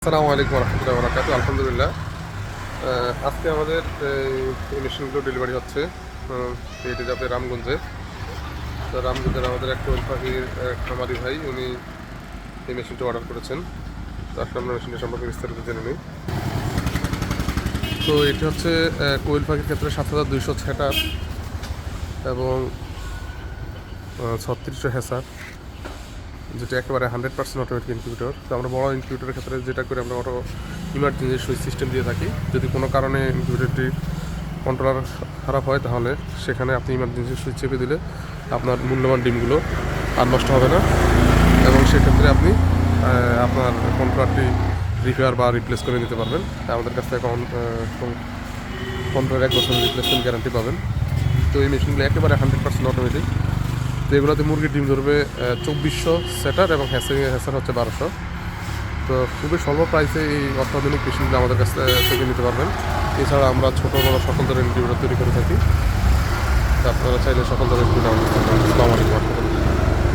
আসসালামু আলাইকুম রহমতুল্লাহ বরাকাত। আলহামদুলিল্লাহ, আজকে আমাদের এই মেশিনগুলো ডেলিভারি হচ্ছে। এটি যাবে রামগঞ্জে। তো রামগঞ্জের আমাদের এক কোয়েল পাখির খামারি ভাই, উনি এই মেশিনটা অর্ডার করেছেন। তো আসলে আমরা মেশিনটা সম্পর্কে বিস্তারিত জেনে নিই। তো এটি হচ্ছে কোয়েল পাখির ক্ষেত্রে 7200 সেটার এবং 3600 হ্যাসার, যেটা একেবারে 100% অটোমেটিক ইনকিউবেটর। তো আমরা বড় ইনকিউবেটরের ক্ষেত্রে যেটা করে আমরা অটো ইমার্জেন্সি সুইচ সিস্টেম দিয়ে থাকি। যদি কোনো কারণে ইনকিউবেটরটি কন্ট্রোলার খারাপ হয়, তাহলে সেখানে আপনি ইমার্জেন্সি সুইচ চেপে দিলে আপনার মূল্যবান ডিমগুলো আর নষ্ট হবে না, এবং সেক্ষেত্রে আপনি আপনার কন্ট্রোলারটি রিপেয়ার বা রিপ্লেস করে নিতে পারবেন। আমাদের কাছ থেকে কন্ট্রোলার 1 বছরের রিপ্লেসমেন্ট গ্যারান্টি পাবেন। তো এই মেশিনগুলো একেবারে 100% অটোমেটিক। তো এগুলোতে মুরগির ডিম ধরবে 2400 সেটার এবং হ্যাসার হচ্ছে 1200। তো খুবই স্বল্প প্রাইসে এই অত্যাধুনিক মেশিনগুলো আমাদের কাছ থেকে নিতে পারবেন। এছাড়া আমরা ছোটো বড়ো সকল ধরনের ইনকিউবেটর তৈরি করে থাকি। তো আপনারা চাইলে সকল ধরনের ইনকিউবেটর আমাদের কাছে পাবেন। আসসালামু আলাইকুম।